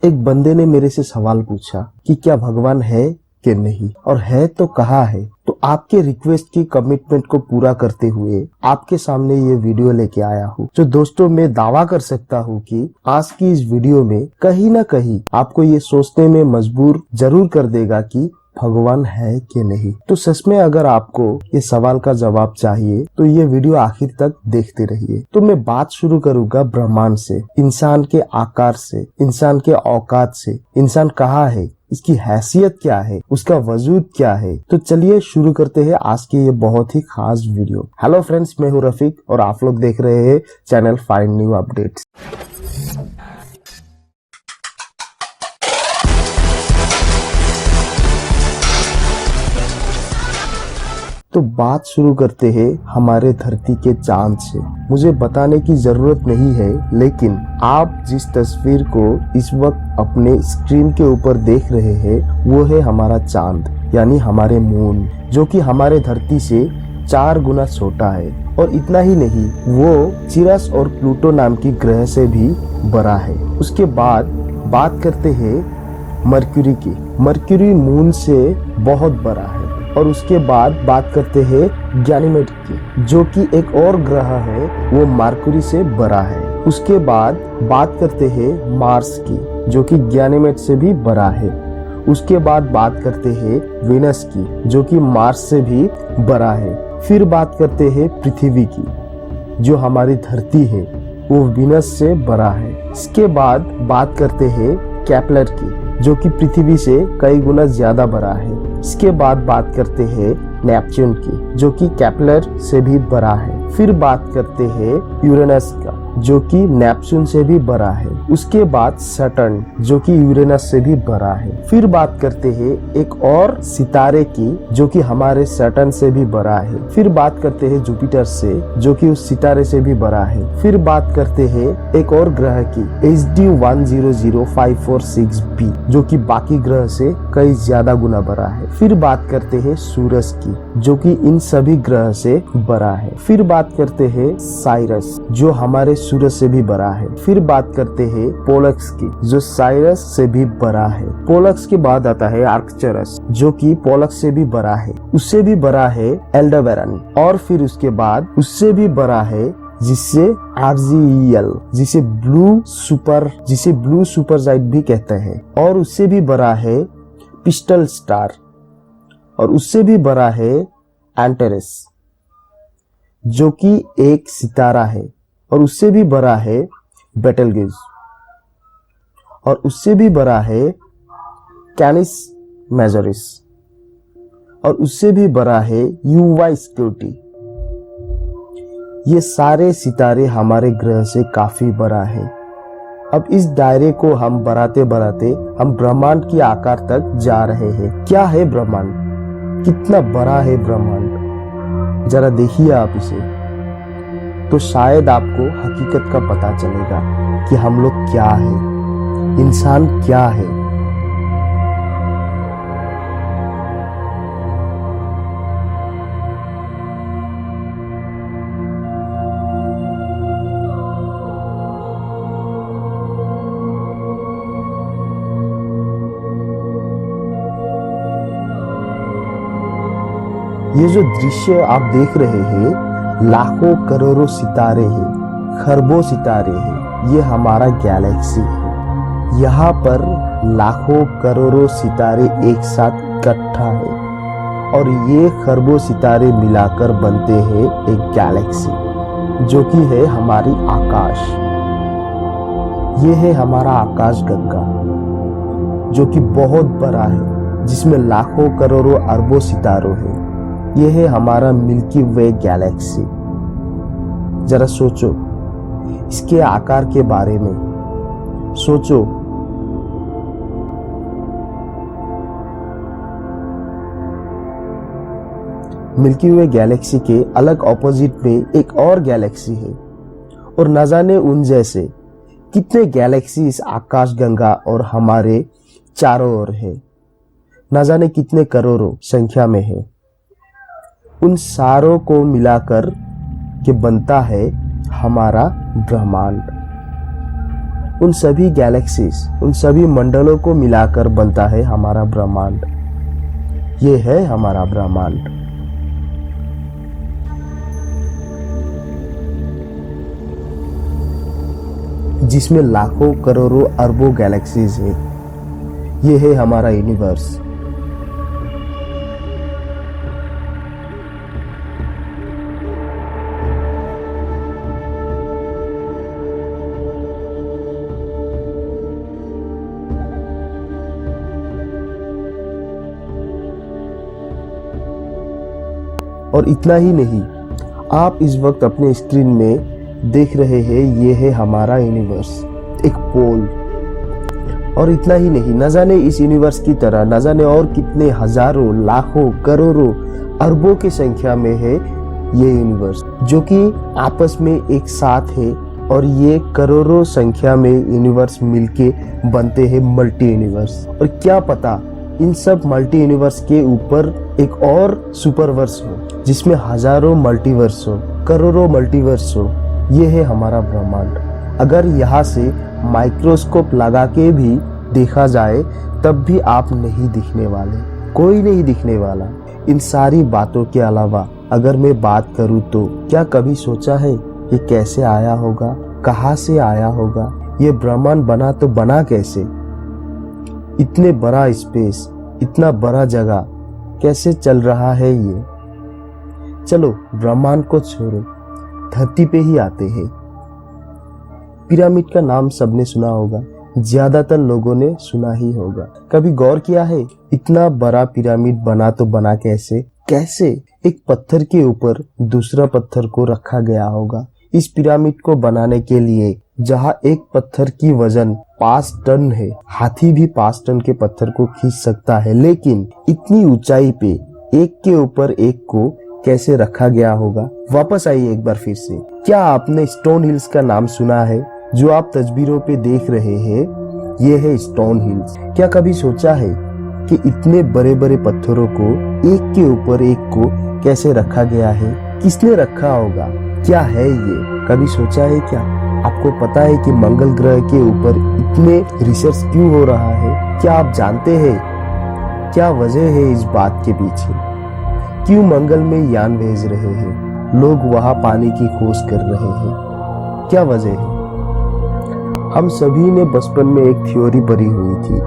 एक बंदे ने मेरे से सवाल पूछा कि क्या भगवान है कि नहीं, और है तो कहाँ है। तो आपके रिक्वेस्ट की कमिटमेंट को पूरा करते हुए आपके सामने ये वीडियो लेके आया हूँ। जो दोस्तों मैं दावा कर सकता हूँ कि आज की इस वीडियो में कहीं ना कहीं आपको ये सोचने में मजबूर जरूर कर देगा कि भगवान है कि नहीं। तो सच में अगर आपको ये सवाल का जवाब चाहिए तो ये वीडियो आखिर तक देखते रहिए। तो मैं बात शुरू करूंगा ब्रह्मांड से, इंसान के आकार से, इंसान के औकात से। इंसान कहाँ है, इसकी हैसियत क्या है, उसका वजूद क्या है। तो चलिए शुरू करते हैं आज की ये बहुत ही खास वीडियो। हेलो फ्रेंड्स, मैं हूँ रफीक और आप लोग देख रहे हैं चैनल फाइंड न्यू अपडेट्स। तो बात शुरू करते हैं हमारे धरती के चांद से। मुझे बताने की जरूरत नहीं है, लेकिन आप जिस तस्वीर को इस वक्त अपने स्क्रीन के ऊपर देख रहे हैं वो है हमारा चांद, यानी हमारे मून, जो कि हमारे धरती से 4 गुना छोटा है। और इतना ही नहीं, वो चिरस और प्लूटो नाम की ग्रह से भी बड़ा है। उसके बाद बात करते हैं मरक्यूरी की। मरक्यूरी मून से बहुत बड़ा है। और उसके बाद बात करते हैं गैनीमेड की, जो कि एक और ग्रह है, वो मरक्यूरी से बड़ा है। उसके बाद बात करते हैं मार्स की, जो कि गैनीमेड से भी बड़ा है। उसके बाद बात करते हैं वीनस की, जो कि मार्स से भी बड़ा है। फिर बात करते हैं पृथ्वी की, जो हमारी धरती है, वो वीनस से बड़ा है। इसके बाद बात करते हैं केपलर की, जो कि पृथ्वी से कई गुना ज्यादा बड़ा है। इसके बाद बात करते हैं नेपच्यून की, जो कि केपलर से भी बड़ा है। फिर बात करते हैं यूरेनस का, जो कि नेपच्यून से भी बड़ा है। उसके बाद सैटर्न, जो कि यूरेनस से भी बड़ा है। फिर बात करते हैं एक और सितारे की, जो कि हमारे सैटर्न से भी बड़ा है। फिर बात करते हैं जुपिटर से, जो कि उस सितारे से भी बड़ा है। फिर बात करते हैं एक और ग्रह की, HD 100546b, जो कि बाकी ग्रह से कई ज्यादा गुना बड़ा है। फिर बात करते हैं सूरज की, जो कि इन सभी ग्रह से बड़ा है। फिर बात करते हैं साइरस, जो हमारे सूरज से भी बड़ा है। फिर बात करते हैं पोलक्स की, जो साइरस से भी बड़ा है। पोलक्स के बाद आता है आर्कचरस, जो कि पोलक्स से भी बड़ा है। उससे भी बड़ा है एल्डेबेरन, और फिर उसके बाद उससे भी बड़ा है जिससे RGEL, जिसे ब्लू सुपरजाइट भी कहते हैं। और उससे भी बड़ा है पिस्टल स्टार, और उससे भी बड़ा है एंटेरेस, जो कि एक सितारा है। और उससे भी बड़ा है बेटलगेज, और उससे भी बड़ा है कैनिस मेजोरिस, और उससे भी बड़ा है UY स्क्यूटी। ये सारे सितारे हमारे ग्रह से काफी बड़ा है। अब इस दायरे को हम बढ़ाते बढ़ाते हम ब्रह्मांड के आकार तक जा रहे हैं। क्या है ब्रह्मांड, कितना बड़ा है ब्रह्मांड, जरा देखिए आप इसे, तो शायद आपको हकीकत का पता चलेगा कि हम लोग क्या है, इंसान क्या है। ये जो दृश्य आप देख रहे हैं, लाखों करोड़ों सितारे हैं, खरबों सितारे हैं। ये हमारा गैलेक्सी है। यहाँ पर लाखों करोड़ों सितारे एक साथ इकट्ठा है, और ये खरबों सितारे मिलाकर बनते हैं एक गैलेक्सी, जो कि है हमारी आकाश। ये है हमारा आकाश गंगा, जो कि बहुत बड़ा है, जिसमें लाखों करोड़ों अरबों सितारों हैं। ये है हमारा मिल्की वे गैलेक्सी। जरा सोचो इसके आकार के बारे में, सोचो। मिल्की वे गैलेक्सी के अलग ऑपोजिट में एक और गैलेक्सी है, और न जाने उन जैसे कितने गैलेक्सी इस आकाश गंगा और हमारे चारों ओर है। न जाने कितने करोड़ों संख्या में है। उन सारों को मिलाकर के बनता है हमारा ब्रह्मांड। उन सभी गैलेक्सीज, उन सभी मंडलों को मिलाकर बनता है हमारा ब्रह्मांड। ये है हमारा ब्रह्मांड। जिसमें लाखों करोड़ों अरबों गैलेक्सीज है। ये है हमारा यूनिवर्स। और इतना ही नहीं, आप इस वक्त अपने स्क्रीन में देख रहे हैं, ये है हमारा यूनिवर्स, एक पोल। और इतना ही नहीं, न जाने इस यूनिवर्स की तरह न जाने और कितने हजारों, लाखों, करोड़ों, अरबों की संख्या में है ये यूनिवर्स, जो कि आपस में एक साथ है। और ये करोड़ों संख्या में यूनिवर्स मिलके बनते हैं मल्टी यूनिवर्स। और क्या पता इन सब मल्टी यूनिवर्स के ऊपर एक और सुपरवर्स हो, जिसमें हजारों मल्टीवर्स हो, करोड़ों मल्टीवर्स हो। ये है हमारा ब्रह्मांड। अगर यहाँ से माइक्रोस्कोप लगा के भी देखा जाए तब भी आप नहीं दिखने वाले, कोई नहीं दिखने वाला। इन सारी बातों के अलावा अगर मैं बात करूँ तो क्या कभी सोचा है ये कैसे आया होगा, कहाँ से आया होगा, ये ब्रह्मांड बना तो बना कैसे? इतने बड़ा स्पेस, इतना बड़ा जगह कैसे चल रहा है ये? चलो ब्रह्मांड को छोड़ो, धरती पे ही आते हैं। पिरामिड का नाम सबने सुना होगा, ज्यादातर लोगों ने सुना ही होगा। कभी गौर किया है इतना बड़ा पिरामिड बना तो बना कैसे? कैसे एक पत्थर के ऊपर दूसरा पत्थर को रखा गया होगा? इस पिरामिड को बनाने के लिए जहाँ एक पत्थर की वजन 5 टन है, हाथी भी 5 टन के पत्थर को खींच सकता है, लेकिन इतनी ऊंचाई पे एक के ऊपर एक को कैसे रखा गया होगा? वापस आइए एक बार फिर से। क्या आपने स्टोन हिल्स का नाम सुना है? जो आप तस्वीरों पे देख रहे हैं, ये है स्टोन हिल्स। क्या कभी सोचा है कि इतने बड़े बड़े पत्थरों को एक के ऊपर एक को कैसे रखा गया है? किसने रखा होगा? क्या है ये? कभी सोचा है क्या? आपको पता है कि मंगल ग्रह के ऊपर इतने रिसर्च क्यों हो रहा है? क्या आप जानते हैं क्या वजह है इस बात के पीछे? क्यों मंगल में यान भेज रहे हैं? लोग वहां पानी की खोज कर रहे हैं। क्या वजह है? हम सभी ने बचपन में एक थ्योरी पढ़ी हुई थी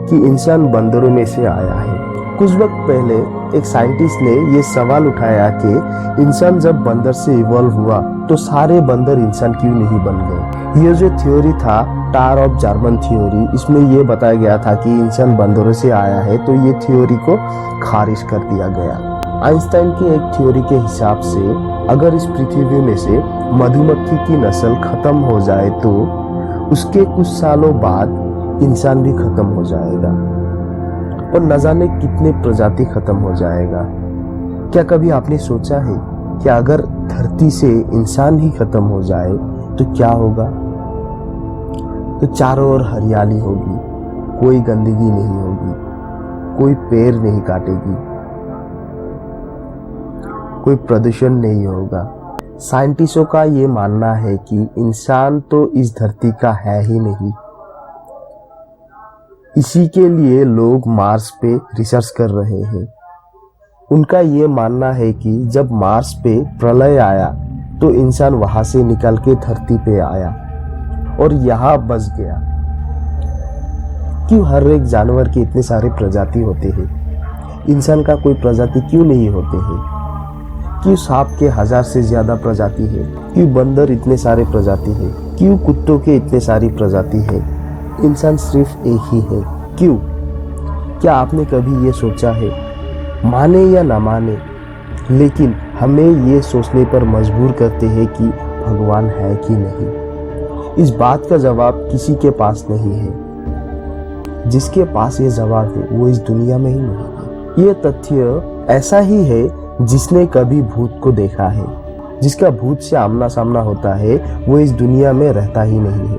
कि इंसान बंदरों में से आया है। कुछ वक्त पहले एक साइंटिस्ट ने ये सवाल उठाया कि इंसान जब बंदर से इवॉल्व हुआ तो सारे बंदर इंसान क्यों नहीं बन गए। ये जो थ्योरी था, टार ऑफ जर्मन थ्योरी, इसमें ये बताया गया था कि इंसान बंदरों से आया है, तो ये थ्योरी को खारिज कर दिया गया। आइंस्टाइन की एक थ्योरी के हिसाब से अगर इस पृथ्वी में से मधुमक्खी की नस्ल खत्म हो जाए तो उसके कुछ सालों बाद इंसान भी खत्म हो जाएगा, और न जाने कितने प्रजाति खत्म हो जाएगा। क्या कभी आपने सोचा है कि अगर धरती से इंसान ही खत्म हो जाए तो क्या होगा? तो चारों ओर हरियाली होगी, कोई गंदगी नहीं होगी, कोई पेड़ नहीं काटेगी, कोई प्रदूषण नहीं होगा। साइंटिस्टों का ये मानना है कि इंसान तो इस धरती का है ही नहीं। इसी के लिए लोग मार्स पे रिसर्च कर रहे हैं। उनका ये मानना है कि जब मार्स पे प्रलय आया तो इंसान वहां से निकल के धरती पे आया और यहाँ बस गया। क्यों हर एक जानवर के इतने सारे प्रजाति होते हैं, इंसान का कोई प्रजाति क्यों नहीं होते हैं? क्यों सांप के 1000 से ज्यादा प्रजाति है? क्यों बंदर इतने सारे प्रजाति है? क्यों कुत्तों के इतने सारी प्रजाति है? इंसान सिर्फ एक ही है। क्यों? क्या आपने कभी ये सोचा है? माने या ना माने, लेकिन हमें ये सोचने पर मजबूर करते हैं कि भगवान है कि नहीं। इस बात का जवाब किसी के पास नहीं है। जिसके पास ये जवाब है वो इस दुनिया में ही नहीं है। ये तथ्य ऐसा ही है जिसने कभी भूत को देखा है। जिसका भूत से आमना सामना होता है वो इस दुनिया में रहता ही नहीं है,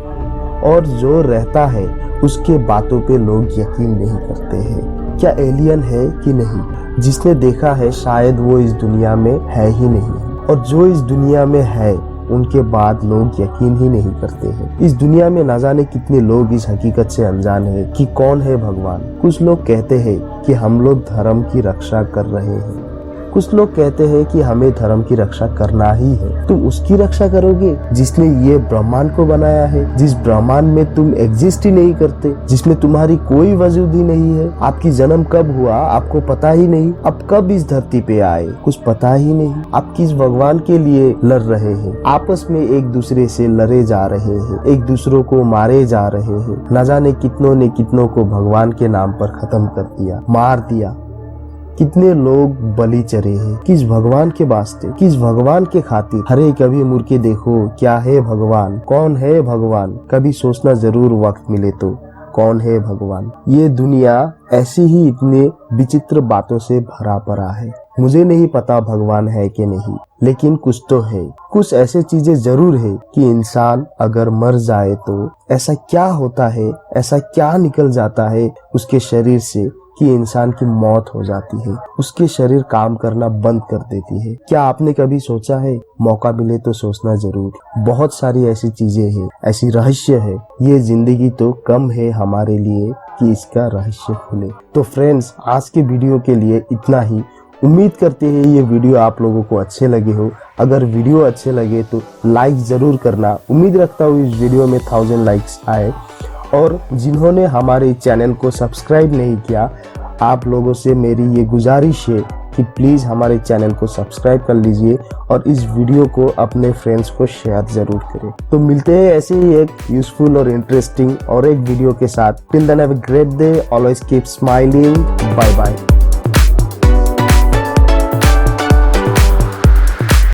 और जो रहता है उसके बातों पे लोग यकीन नहीं करते हैं। क्या एलियन है कि नहीं? जिसने देखा है शायद वो इस दुनिया में है ही नहीं, और जो इस दुनिया में है उनके बाद लोग यकीन ही नहीं करते हैं। इस दुनिया में न जाने कितने लोग इस हकीकत से अनजान है कि कौन है भगवान। कुछ लोग कहते हैं कि हम लोग धर्म की रक्षा कर रहे हैं, कुछ लोग कहते हैं कि हमें धर्म की रक्षा करना ही है। तुम उसकी रक्षा करोगे जिसने ये ब्रह्मांड को बनाया है, जिस ब्रह्मांड में तुम एग्जिस्ट ही नहीं करते, जिसमें तुम्हारी कोई वजूद ही नहीं है। आपकी जन्म कब हुआ आपको पता ही नहीं, आप कब इस धरती पे आए कुछ पता ही नहीं। आप किस भगवान के लिए लड़ रहे हैं, आपस में एक दूसरे से लड़े जा रहे हैं, एक दूसरों को मारे जा रहे हैं। न जाने कितनों ने कितनों को भगवान के नाम पर खत्म कर दिया, मार दिया। कितने लोग बलि चढ़े हैं किस भगवान के वास्ते, किस भगवान के खातिर। अरे कभी मुड़ के देखो क्या है भगवान, कौन है भगवान। कभी सोचना जरूर वक्त मिले तो कौन है भगवान। ये दुनिया ऐसी ही इतने विचित्र बातों से भरा पड़ा है। मुझे नहीं पता भगवान है कि नहीं, लेकिन कुछ तो है। कुछ ऐसे चीजें जरूर है कि इंसान अगर मर जाए तो ऐसा क्या होता है, ऐसा क्या निकल जाता है उसके शरीर से कि इंसान की मौत हो जाती है, उसके शरीर काम करना बंद कर देती है। क्या आपने कभी सोचा है? मौका मिले तो सोचना जरूर। बहुत सारी ऐसी चीजें हैं, ऐसी रहस्य है। ये जिंदगी तो कम है हमारे लिए कि इसका रहस्य खुले। तो फ्रेंड्स, आज के वीडियो के लिए इतना ही। उम्मीद करते हैं ये वीडियो आप लोगों को अच्छे लगे हो। अगर वीडियो अच्छे लगे तो लाइक जरूर करना। उम्मीद रखता हूँ इस वीडियो में 1000 लाइक्स आए। और जिन्होंने हमारे चैनल को सब्सक्राइब नहीं किया, आप लोगों से मेरी ये गुजारिश है कि प्लीज़ हमारे चैनल को सब्सक्राइब कर लीजिए और इस वीडियो को अपने फ्रेंड्स को शेयर जरूर करें। तो मिलते हैं ऐसे ही एक यूजफुल और इंटरेस्टिंग और एक वीडियो के साथ। Till then have a great day, always keep smiling, bye bye.